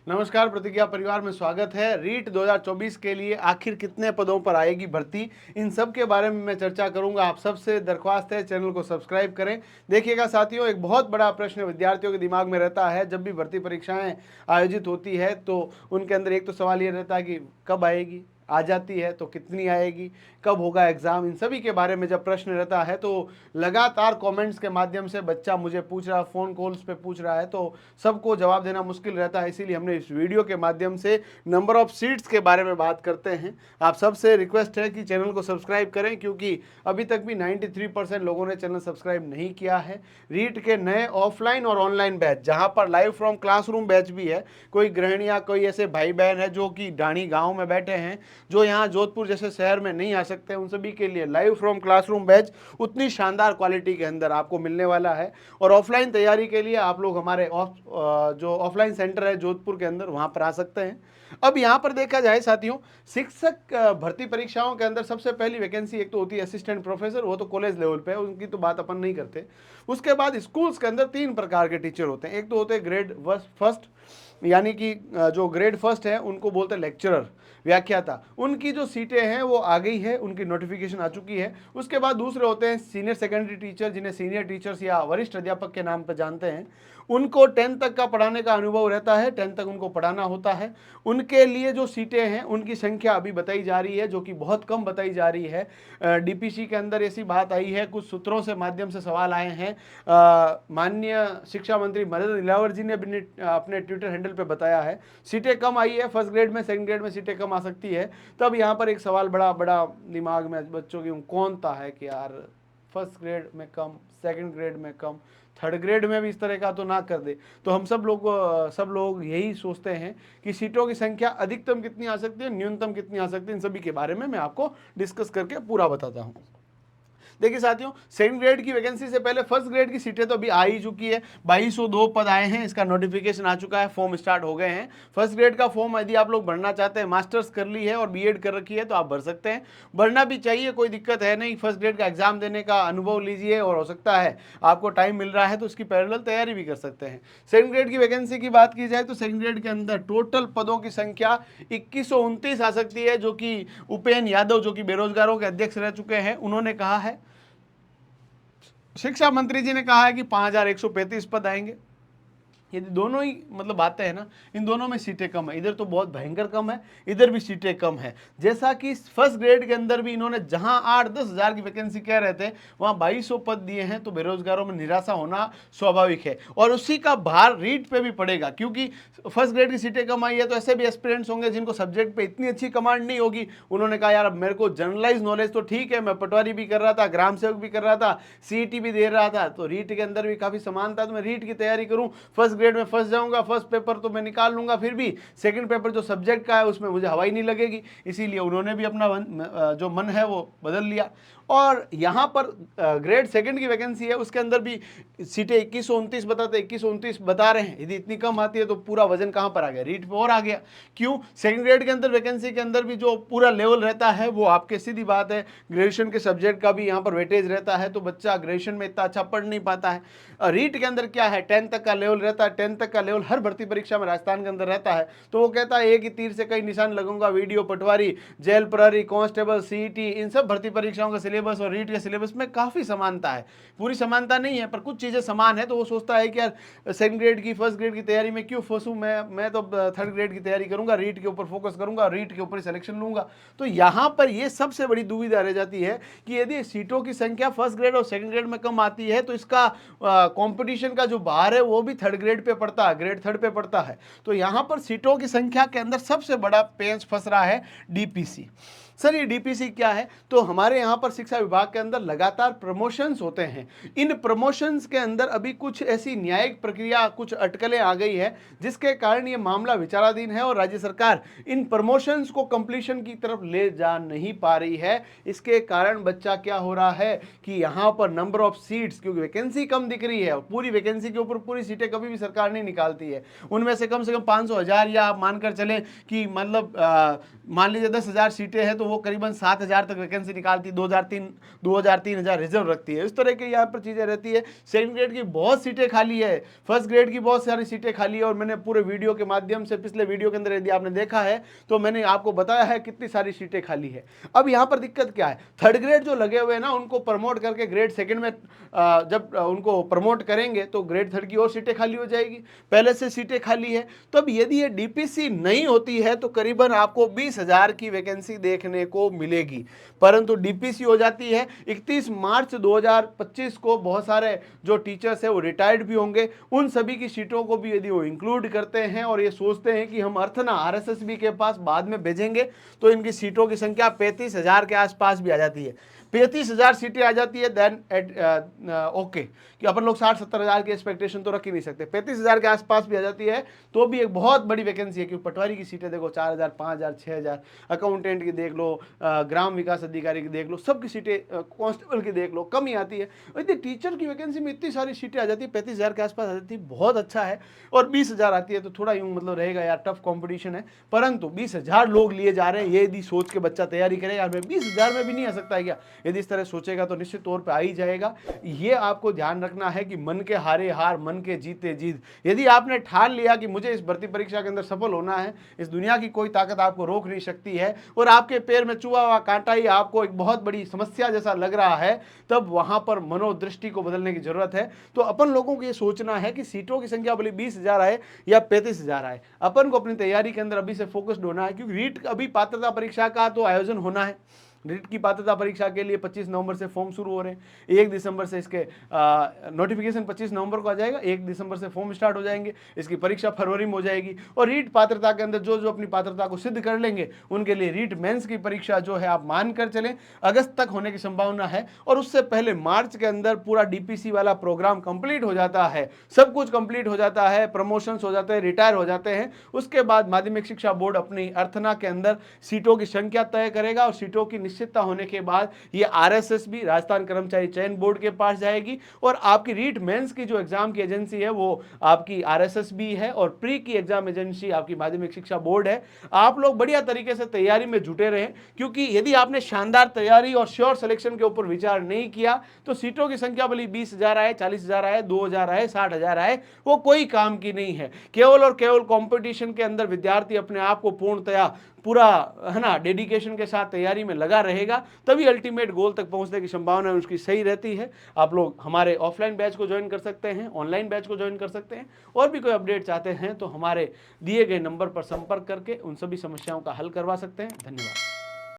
नमस्कार, प्रतिज्ञा परिवार में स्वागत है। रीट 2024 के लिए आखिर कितने पदों पर आएगी भर्ती, इन सब के बारे में मैं चर्चा करूंगा। आप सबसे दरख्वास्त है चैनल को सब्सक्राइब करें। देखिएगा साथियों, एक बहुत बड़ा प्रश्न विद्यार्थियों के दिमाग में रहता है जब भी भर्ती परीक्षाएं आयोजित होती है तो उनके अंदर एक तो सवाल ये रहता है कि कब आएगी, आ जाती है तो कितनी आएगी, कब होगा एग्जाम। इन सभी के बारे में जब प्रश्न रहता है तो लगातार कमेंट्स के माध्यम से बच्चा मुझे पूछ रहा है, फ़ोन कॉल्स पे पूछ रहा है, तो सबको जवाब देना मुश्किल रहता है। इसीलिए हमने इस वीडियो के माध्यम से नंबर ऑफ सीट्स के बारे में बात करते हैं। आप सबसे रिक्वेस्ट है कि चैनल को सब्सक्राइब करें, क्योंकि अभी तक भी 93% लोगों ने चैनल सब्सक्राइब नहीं किया है। रीट के नए ऑफलाइन और ऑनलाइन बैच, जहां पर लाइव फ्रॉम क्लासरूम बैच भी है। कोई गृहिणियां, कोई ऐसे भाई बहन है जो कि ढाणी गाँव में बैठे हैं, जो यहाँ जोधपुर जैसे शहर में नहीं आ सकते, उन सभी के लिए लाइव फ्रॉम क्लासरूम बैच उतनी शानदार क्वालिटी के अंदर आपको मिलने वाला है। और ऑफलाइन तैयारी के लिए आप लोग हमारे जो ऑफलाइन सेंटर है जोधपुर के अंदर, वहाँ पर आ सकते हैं। अब यहाँ पर देखा जाए साथियों, शिक्षक भर्ती परीक्षाओं के अंदर सबसे पहली वैकेंसी एक तो होती है असिस्टेंट प्रोफेसर, वो तो कॉलेज लेवल पे है, उनकी तो बात अपन नहीं करते। उसके बाद स्कूल्स के अंदर 3 प्रकार के टीचर होते हैं। एक तो होते हैं ग्रेड फर्स्ट, यानी कि जो ग्रेड फर्स्ट है उनको बोलते हैं लेक्चरर, व्याख्याता। उनकी जो सीटें हैं वो आ गई है, उनकी नोटिफिकेशन आ चुकी है। उसके बाद दूसरे होते हैं सीनियर सेकेंडरी टीचर, जिन्हें सीनियर टीचर्स या वरिष्ठ अध्यापक के नाम पर जानते हैं। उनको 10 तक का पढ़ाने का अनुभव रहता है, 10 तक उनको पढ़ाना होता है। उनके लिए जो सीटें हैं उनकी संख्या अभी बताई जा रही है, जो कि बहुत कम बताई जा रही है। डीपीसी के अंदर ऐसी बात आई है, कुछ सूत्रों से माध्यम से सवाल आए हैं। माननीय शिक्षा मंत्री मदन दिलावर जी ने भी अपने ट्विटर हैंडल पे बताया है सीटें कम आई है, फर्स्ट ग्रेड में सेकंड ग्रेड में सीटें कम आ सकती है। तब यहाँ पर एक सवाल बड़ा बड़ा दिमाग में बच्चों की कौन सा है कि यार फर्स्ट ग्रेड में कम, सेकंड ग्रेड में कम, थर्ड ग्रेड में भी इस तरह का तो ना कर दे। तो हम सब लोग यही सोचते हैं कि सीटों की संख्या अधिकतम कितनी आ सकती है, न्यूनतम कितनी आ सकती है, इन सभी के बारे में मैं आपको डिस्कस करके पूरा बताता हूँ। देखिए साथियों, सेकंड ग्रेड की वैकेंसी से पहले फर्स्ट ग्रेड की सीटें तो अभी आ ही चुकी है। 2202 पद आए हैं, इसका नोटिफिकेशन आ चुका है, फॉर्म स्टार्ट हो गए हैं। फर्स्ट ग्रेड का फॉर्म यदि आप लोग भरना चाहते हैं, मास्टर्स कर ली है और बीएड कर रखी है, तो आप भर सकते हैं। भरना भी चाहिए, कोई दिक्कत है नहीं। फर्स्ट ग्रेड का एग्जाम देने का अनुभव लीजिए, और हो सकता है आपको टाइम मिल रहा है तो उसकी पैरेलल तैयारी भी कर सकते हैं। सेकंड ग्रेड की वैकेंसी की बात की जाए तो सेकंड ग्रेड के अंदर टोटल पदों की संख्या 2129 आ सकती है, जो कि उपेन यादव, जो कि बेरोजगारों के अध्यक्ष रह चुके हैं, उन्होंने कहा है। शिक्षा मंत्री जी ने कहा है कि 5135 पद आएंगे। यदि दोनों ही मतलब बातें हैं ना, इन दोनों में सीटें कम है, इधर तो बहुत भयंकर कम है, इधर भी सीटें कम है। जैसा कि फर्स्ट ग्रेड के अंदर भी इन्होंने जहां 8-10 हज़ार की वैकेंसी कह रहे थे, वहां 2200 पद दिए हैं, तो बेरोजगारों में निराशा होना स्वाभाविक है। और उसी का भार रीट पे भी पड़ेगा, क्योंकि फर्स्ट ग्रेड की सीटें कम आई है तो ऐसे भी एस्पिरेंट्स होंगे जिनको सब्जेक्ट पे इतनी अच्छी कमांड नहीं होगी। उन्होंने कहा यार अब मेरे को जनरलाइज नॉलेज तो ठीक है, मैं पटवारी भी कर रहा था, ग्राम सेवक भी कर रहा था, सीईटी भी दे रहा था, तो रीट के अंदर भी काफी समानता, तो मैं रीट की तैयारी करूं, फर्स्ट ग्रेड में फंस जाऊंगा, फर्स्ट पेपर तो मैं निकाल लूंगा, फिर भी सेकंड पेपर जो सब्जेक्ट का है उसमें मुझे हवा ही नहीं लगेगी। इसीलिए उन्होंने भी अपना जो मन है वो बदल लिया। और यहाँ पर ग्रेड सेकंड की वैकेंसी है, उसके अंदर भी सीटें 2129 बताते, 2129 बता रहे हैं। यदि इतनी कम आती है तो पूरा वजन कहाँ पर आ गया, रीट पे और आ गया। क्यों? सेकंड ग्रेड के अंदर वैकेंसी के अंदर भी जो पूरा लेवल रहता है वो आपके, सीधी बात है, ग्रेजुएशन के सब्जेक्ट का भी यहाँ पर वेटेज रहता है, तो बच्चा ग्रेजुएशन में इतना अच्छा पढ़ नहीं पाता है। रीट के अंदर क्या है, 10 तक का लेवल रहता है, 10 तक का लेवल हर भर्ती परीक्षा में राजस्थान के अंदर रहता है। तो वो कहता है एक ही तीर से कई निशान लगूंगा, वीडियो, पटवारी, जेल प्रहरी, कांस्टेबल, सीईटी, इन सब भर्ती परीक्षाओं का सिलेबस और रीट के सिलेबस में काफी समानता है। पूरी समानता नहीं है पर कुछ चीजें समान है, तो वो सोचता है कि यार सेकंड ग्रेड की, फर्स्ट ग्रेड की तैयारी में क्यों फंसूं, मैं तो थर्ड ग्रेड की तैयारी करूंगा, रीट के ऊपर फोकस करूंगा, रीट के ऊपर सिलेक्शन लूंगा। तो यहां पर ये सबसे बड़ी दुविधा रह जाती है कि यदि सीटों की संख्या फर्स्ट ग्रेड और सेकंड ग्रेड में कम आती है तो इसका कंपटीशन का जो भार है वो भी थर्ड ग्रेड पे पड़ता है, ग्रेड थर्ड पे पड़ता है। तो यहां पर सीटों की संख्या के अंदर सबसे बड़ा पेंच फंस रहा है डीपीसी। सर ये डीपीसी क्या है? तो हमारे यहाँ पर शिक्षा विभाग के अंदर लगातार प्रमोशंस होते हैं। इन प्रमोशंस के अंदर अभी कुछ ऐसी न्यायिक प्रक्रिया, कुछ अटकलें आ गई है, जिसके कारण ये मामला विचाराधीन है और राज्य सरकार इन प्रमोशंस को कंप्लीशन की तरफ ले जा नहीं पा रही है। इसके कारण बच्चा क्या हो रहा है कि यहाँ पर नंबर ऑफ सीट्स, क्योंकि वैकेंसी कम दिख रही है, पूरी वैकेंसी के ऊपर पूरी सीटें कभी भी सरकार नहीं निकालती है, उनमें से कम 500 हज़ार, या आप मानकर चलें कि मतलब मान लीजिए 10,000 सीटें हैं तो वो करीबन 7,000 तक वैकेंसी निकालती है, 2,000-3,000 रिजर्व रखती है। इस तरह की यहाँ पर चीज़ें रहती है। सेकंड ग्रेड की बहुत सीटें खाली है, फर्स्ट ग्रेड की बहुत सारी सीटें खाली है, और मैंने पूरे वीडियो के माध्यम से, पिछले वीडियो के अंदर यदि आपने देखा है तो मैंने आपको बताया है कितनी सारी सीटें खाली है। अब यहाँ पर दिक्कत क्या है, थर्ड ग्रेड जो लगे हुए हैं ना, उनको प्रमोट करके ग्रेड सेकंड में जब उनको प्रमोट करेंगे तो ग्रेड थर्ड की और सीटें खाली हो जाएगी, पहले से सीटें खाली है। तो अब यदि ये डीपीसी नहीं होती है तो करीबन आपको 20,000 की वैकेंसी देखने को मिलेगी, परंतु डीपीसी हो जाती है 31 मार्च 2025 को। बहुत सारे जो टीचर्स है वो रिटायर्ड भी होंगे, उन सभी की सीटों को भी यदि वो इंक्लूड करते हैं और ये सोचते हैं कि हम अर्थना आरएसएसबी के पास बाद में भेजेंगे, तो इनकी सीटों की संख्या 35,000 के आसपास भी आ जाती है। 35,000 सीटें आ जाती है, देन ओके, कि अपन लोग 60-70,000 की एक्सपेक्टेशन तो रख ही नहीं सकते। 35,000 के आसपास भी आ जाती है तो भी एक बहुत बड़ी वैकेंसी है, क्योंकि पटवारी की सीटें देखो 4,000, 5,000, 6,000, अकाउंटेंट की देख लो, ग्राम विकास अधिकारी की देख लो, सबकी सीटें, कांस्टेबल की देख लो, कम ही आती है। यदि टीचर की वैकेंसी में इतनी सारी सीटें आ जाती है, 35,000 के आसपास आ जाती है, बहुत अच्छा है। और 20,000 आती है तो थोड़ा यूँ मतलब रहेगा यार, टफ कॉम्पिटिशन है, परंतु 20,000 लोग लिए जा रहे हैं, ये यदि सोच के बच्चा तैयारी करे यार मैं 20,000 में भी नहीं आ सकता है क्या, यदि इस तरह सोचेगा तो निश्चित तौर पे आ ही जाएगा। ये आपको ध्यान रखना है कि मन के हारे हार, मन के जीते जीत। यदि आपने ठान लिया कि मुझे इस भर्ती परीक्षा के अंदर सफल होना है, इस दुनिया की कोई ताकत आपको रोक नहीं सकती है, और आपके पैर में चुहा हुआ कांटा ही आपको एक बहुत बड़ी समस्या जैसा लग रहा है, तब वहां पर मनोदृष्टि को बदलने की जरूरत है। तो अपन लोगों को ये सोचना है कि सीटों की संख्या भले 20,000 आए या 35,000 आए, अपन को अपनी तैयारी के अंदर अभी से फोकस्ड होना है, क्योंकि रीट अभी पात्रता परीक्षा का तो आयोजन होना है। रीट की पात्रता परीक्षा के लिए 25 नवंबर से फॉर्म शुरू हो रहे हैं, 1 दिसंबर से इसके नोटिफिकेशन 25 नवंबर को आ जाएगा, 1 दिसंबर से फॉर्म स्टार्ट हो जाएंगे, इसकी परीक्षा फरवरी में हो जाएगी। और रीट पात्रता के अंदर जो जो अपनी पात्रता को सिद्ध कर लेंगे उनके लिए रीट मेंस की परीक्षा जो है आप मान कर चलें अगस्त तक होने की संभावना है, और उससे पहले मार्च के अंदर पूरा डीपीसी वाला प्रोग्राम कंप्लीट हो जाता है, सब कुछ कंप्लीट हो जाता है, प्रमोशंस हो जाते हैं, रिटायर हो जाते हैं। उसके बाद माध्यमिक शिक्षा बोर्ड अपनी अर्थना के अंदर सीटों की संख्या तय करेगा, और सीटों की निश्चितता होने के बाद ये आरएसएसबी, राजस्थान कर्मचारी चयन बोर्ड के पास जाएगी, और आपकी रीट मेंस की जो एग्जाम की एजेंसी है वो आपकी आरएसएसबी है, और प्री की एग्जाम एजेंसी आपकी माध्यमिक शिक्षा बोर्ड है। आप लोग बढ़िया तरीके से तैयारी में जुटे रहें, क्योंकि यदि आपने शानदार तैयारी और श्योर सिलेक्शन के ऊपर विचार नहीं किया तो सीटों की संख्या भले 20,000 आए, 40,000 आए, 2,000 आए, 60,000 आए, वो कोई काम की नहीं है। केवल और केवल कंपटीशन के अंदर विद्यार्थी अपने आप को पूर्णतया पूरा है ना डेडिकेशन के साथ तैयारी में लगा रहेगा, तभी अल्टीमेट गोल तक पहुंचने की संभावना उसकी सही रहती है। आप लोग हमारे ऑफलाइन बैच को ज्वाइन कर सकते हैं, ऑनलाइन बैच को ज्वाइन कर सकते हैं, और भी कोई अपडेट चाहते हैं तो हमारे दिए गए नंबर पर संपर्क करके उन सभी समस्याओं का हल करवा सकते हैं। धन्यवाद।